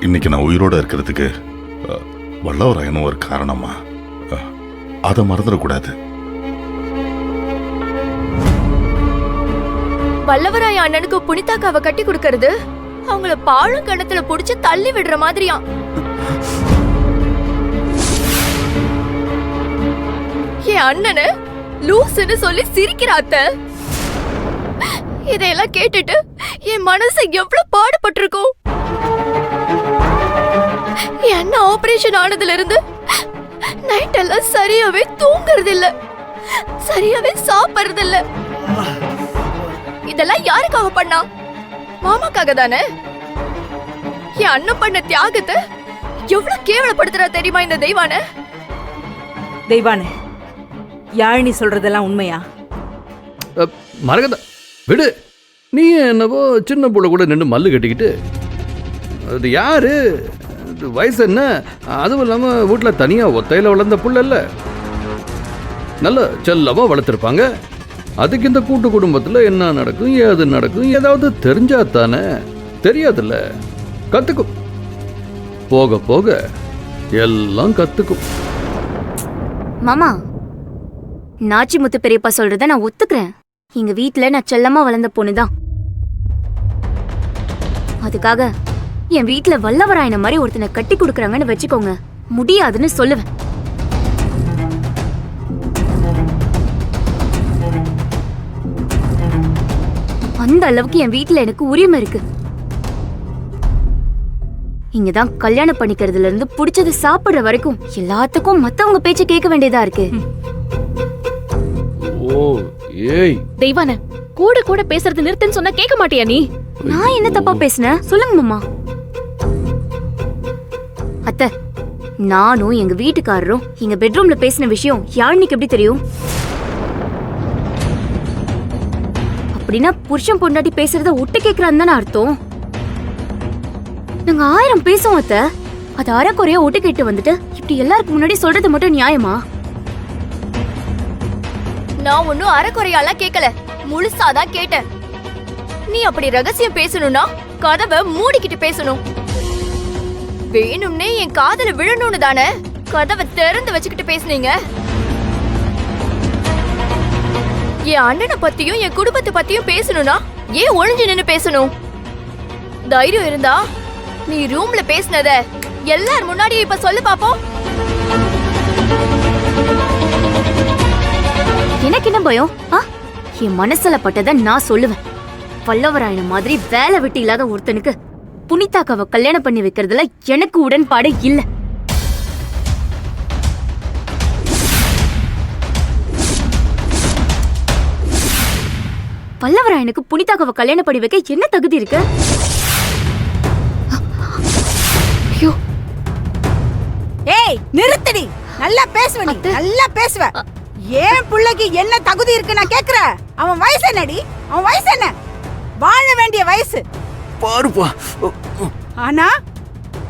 இன்னைக்கு நான் உயிரோட இருக்கிறதுக்கு வல்லவராயனும் ஒரு காரணமா, அதை மறந்துடக்கூடாது. வல்லவராய அண்ணனுக்கு புனிதாக்காவை கட்டி கொடுக்கறது அவங்கள பாழும் கிணத்துல புடிச்சு தள்ளி விடுற மாதிரியா? என் அண்ணனு லூசுன்னு சொல்லி சிரிக்கிறாத்த. இதையெல்லாம் கேட்டுட்டு என் மனசு எவ்வளவு பாடுபட்டிருக்கும். என் அண்ணன் ஆபரேஷன் ஆனதுல இருந்து நைட் எல்லாம் சரியாவே தூங்குறது இல்ல, சரியாவே சாப்பிடுறது இல்ல. இதெல்லாம் யாருக்காக பண்ணா? மாமாக்காக தானே. என் அண்ணன் பண்ண தியாகத்தை எவ்வளவு கேவலப்படுத்துறா தெரியுமா இந்த தெய்வானே? தெய்வானே, யாழினி சொல்றதெல்லாம் உண்மையா? மரகத விடு, நீ என்னவோ சின்ன புள்ள கூட நின்று மல்லு கட்டிக்கிட்டு. அது யாரு, வயசு என்ன, அதுவும் இல்லாமல் வீட்டில் தனியாக ஒத்தையில் வளர்ந்த புள்ள இல்லை, நல்ல செல்லமாக வளர்த்துருப்பாங்க. அதுக்கு இந்த கூட்டு குடும்பத்தில் என்ன நடக்கும் ஏது நடக்கும் ஏதாவது தெரிஞ்சா தானே. தெரியாதுல்ல, கற்றுக்கும், போக போக எல்லாம் கற்றுக்கும். மாமா, நாச்சிமுத்து பெரியப்பா சொல்றத நான் ஒத்துக்கிறேன். எங்க வீட்டுல நான் செல்லமா வளர்ந்த பொண்ணுதான். அதுக்காக என் வீட்டுல வல்லவராயன மாதிரி ஒருத்தனை கட்டி கொடுக்கறாங்கன்னு வச்சுக்கோங்க, முடியாதுன்னு சொல்லுவேன். அந்த அளவுக்கு என் வீட்டுல எனக்கு உரிமை இருக்கு. இங்கதான் கல்யாணம் பண்ணிக்கிறதுல இருந்து புடிச்சது சாப்பிடுற வரைக்கும் எல்லாத்துக்கும் மத்தவங்க பேச்ச கேட்க வேண்டியதா இருக்கு. ஓ ஏய் தெய்வானே, கூட கூட பேசுறது நிறுத்துன்னு சொன்னா கேட்க மாட்டியா நீ? நான் என்ன தப்பா பேசுனேன் சொல்லுங்க மாமா. அத்தை, நானும் எங்க வீட்டுக்காரரும் எங்க பெட்ரூம்ல பேசின விஷயம் யாழ்னிக்கு எப்படி தெரியும்? அப்படின்னா புருஷன் பொண்டாட்டி பேசுறத ஒட்டு கேக்குறான்னு தானே அர்த்தம். நாங்க 1000 பேசுவோம் அத்தை, அது அரைக்குறையா ஒட்டு கேட்டு வந்துட்டு இப்படி எல்லாருக்கும் முன்னாடி சொல்றது மட்டும் நியாயமா? நான் ஒன்னும் அரைக்குறையாலாம் கேட்கல, முழுசாதான் கேட்டேன். நீ அப்படி ரகசியம் பேசணும்னா கதவை மூடிக்கிட்டு பேசணும். வேணும்னே என் காதல விழணும்னு தானே கதவை திறந்து வச்சுக்கிட்டு பேசுனீங்க. என் அண்ணனை பத்தியும் என் குடும்பத்தை பத்தியும் பேசணும்னா ஏன் ஒளிஞ்சு நின்னு பேசணும்? தைரியம் இருந்தா நீ ரூம்ல பேசினத எல்லார் முன்னாடியும் இப்ப சொல்லு பாப்போம். எனக்கு என்ன பயம்? என் மனசுல பட்டதை நான் சொல்லுவேன். வல்லவராயன மாதிரி வேலை விட்டு இல்லாத ஒருத்தனுக்கு புனிதாக்காவை கல்யாணம் பண்ணி வைக்கிறதுல எனக்கு உடன்பாடு இல்ல. வல்லவராயனுக்கு புனிதாக்காவை கல்யாணம் பண்ணி வைக்க என்ன தகுதி இருக்கு? ஏய் நிறுத்தடி, நல்லா பேசுவ நீ, நல்லா பேசுவ. ஏன் புள்ளைக்கு என்ன தகுதி இருக்கு நான் கேக்குற? அவன் வயசு என்னடி? அவன் வயசு என்ன? வாழ வேண்டிய வயசு பாருப்பா. ஆனா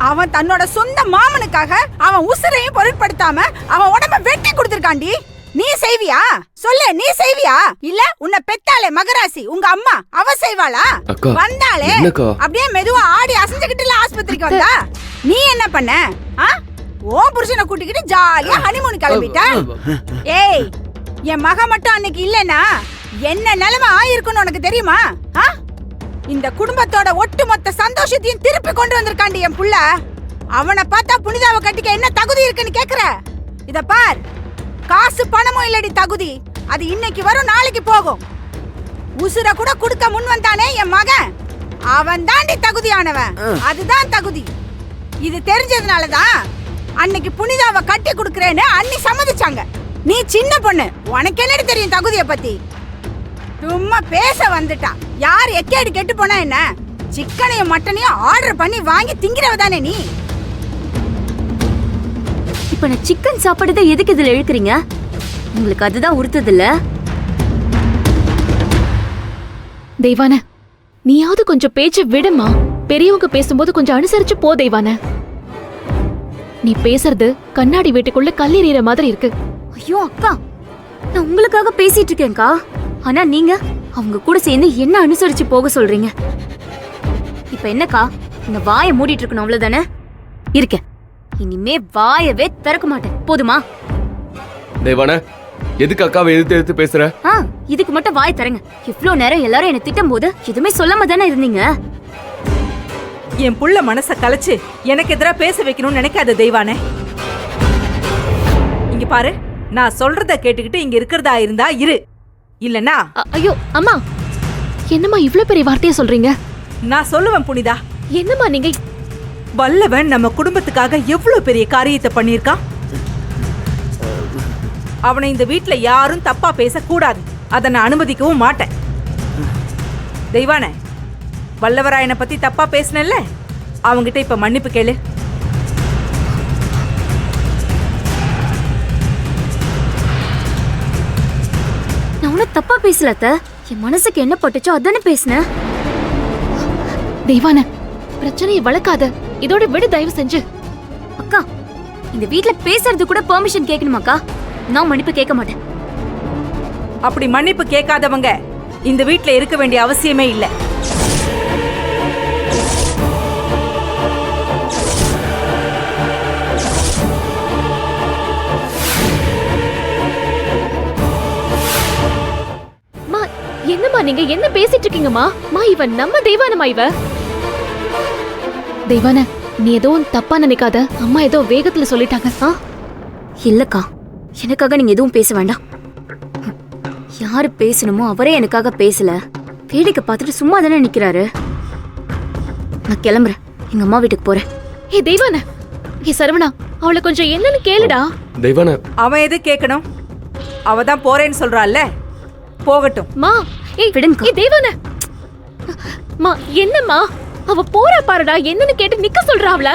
அவன் தன்னோட சொந்த மாமனுக்காக அவன் உசுரையும் பொருட்படுத்தாம அவன் உடம்ப வெட்டி கொடுத்திருக்காண்டி. நீ செய்வியா? சொல்லு, நீ செய்வியா? இல்ல உன்னை பெத்தாலே மகராசி உங்க அம்மா, அவ செய்வாளா? வந்தாலே அப்படியே மெதுவா ஆடி அசைஞ்சுக்கிட்டு ஆஸ்பத்திரிக்கு வந்தா நீ என்ன பண்ண? ஓ புருஷனை கூட்டிக்கிட்டு ஜாலியா ஹனிமூன் கிளம்பிட்ட. ஏய், என் மக மட்டும் அன்னைக்கு இல்லனா என்ன நிலைமை ஆயிருக்குன்னு உனக்கு தெரியுமா? இந்த குடும்பத்தோட ஒட்டுமொத்த சந்தோஷத்தையும் திருப்பி கொண்டு வந்திருக்காண்டி என் புள்ள. அவனை பார்த்தா புனிதாவை கட்டிக்க என்ன தகுதி இருக்குன்னு கேக்குற? இத பார், காசு பணமும் இல்லடி தகுதி, அது இன்னைக்கு வரும் நாளைக்கு போகும். உசுர கூட கொடுக்க முன் வந்தானே என் மகன், அவன் தாண்டி தகுதியானவன். அதுதான் தகுதி. இது தெரிஞ்சதுனாலதான் அன்னைக்கு புனிதாவை கட்டி கொடுக்கறேன்னு அண்ணி சம்மதிச்சாங்க. நீ சின்ன பொண்ணு, உனக்கு என்னடி தெரியும் தகுதியை பத்தி? சும்மா பேச வந்துட்டா. யார் எக்கேடு கெட்டு போனா என்ன? சிக்கனையும் மட்டனையும் ஆர்டர் பண்ணி வாங்கி திங்கிறவ தானே நீ. இப்ப நான் சிக்கன் சாப்பாடுதான் எதுக்கு இதுல இழுக்கிறீங்க? உங்களுக்கு அதுதான் உறுத்துது இல்ல? தெய்வான, நீயாவது கொஞ்சம் பேச்ச விடுமா. பெரியவங்க பேசும்போது கொஞ்சம் அனுசரிச்சு போ தெய்வான. நீ பேசுறது கண்ணாடி வீட்டுக்குள்ள கல்லெறிகிற மாதிரி இருக்கு. ஐயோ அக்கா, நான் உங்களுக்காக பேசிட்டு இருக்கேன்க்கா. ஆனா நீங்க அவங்க கூட சேர்ந்து என்ன அனுசரிச்சு போக சொல்றீங்க? இப்ப என்னக்கா, இந்த வாயை மூடிட்டு இருக்கணும் அவ்வளவுதானே? இருக்கேன். இனிமே வாயவே திறக்க மாட்டேன். போதுமா? தெய்வான, எதுக்கு அக்காவை எதிர்த்து பேசுற? இதுக்கு மட்டும் வாய் தரங்க. இவ்ளோ நேரம் எல்லாரும் என்ன திட்டும் போது எதுவுமே சொல்லாம தானே இருந்தீங்க. என் புள்ள மனச கலைச்சு எனக்கு எதிரா பேச வைக்கணும்னு நினைக்காத தெய்வானே. இங்க பாரு, நான் சொல்றத கேட்டுக்கிட்டு இங்க இருக்கிறதா இருந்தா இரு, இல்லனா ஐயோ அம்மா, என்னம்மா இவ்ளோ பெரிய வார்த்தையை சொல்றீங்க? நான் சொல்லுவேன் புனிதா. என்னம்மா நீங்க? வல்லவன் நம்ம குடும்பத்துக்காக எவ்வளவு பெரிய காரியத்தை பண்ணிருக்கான். அவனை இந்த வீட்ல யாரும் தப்பா பேசக்கூடாது. அதை நான் அனுமதிக்கவும் மாட்டேன். தெய்வானே, வல்லவராயனை பத்தி தப்பா பேசினல்ல, அவங்கிட்ட இப்ப மன்னிப்பு கேளு. நான் உன்ன தப்பா பேசல அத்தை. என் மனசுக்கு என்ன பட்டுச்சோ அதானே பேசினேன். தெய்வான, பிரச்சனையை வளர்க்காத. இதோட விடு தயவு செஞ்சு. அக்கா, இந்த வீட்ல பேசுறது கூட பெர்மிஷன் கேட்கணுமாக்கா? நான் மன்னிப்பு கேட்க மாட்டேன். அப்படி மன்னிப்பு கேட்காதவங்க இந்த வீட்ல இருக்க வேண்டிய அவசியமே இல்ல. மா, என்னம்மா நீங்க என்ன பேசிட்டு இருக்கீங்கம்மா? மா, இவன் நம்ம தெய்வானமா? இவ தெய்வான, நீ ஏதோ தப்பா நினைக்காத. அம்மா ஏதோ வேகத்துல சொல்லிட்டாங்க. இல்லக்கா, எனக்காக நீங்க எதுவும் பேச வேண்டாம். யாரு பேசணுமோ அவரே எனக்காக பேசல. வேடிக்கை பார்த்துட்டு சும்மா தானே நிக்கிறாரு. நான் கிளம்புறேன். எங்க அம்மா வீட்டுக்கு போறேன். ஏ தெய்வான, ஏ சரவணா, அவளை கொஞ்சம் என்னன்னு கேளுடா. தெய்வான, அவன் எது கேட்கணும்? அவ தான் போறேன்னு சொல்றாள்ல, போகட்டும். மா, ஏய் விடுங்கக்கா. ஏ தெய்வான, மா என்னம்மா? அவ போறா பாருடா. என்னன்னு கேட்டு நிக்க சொல்றா அவள.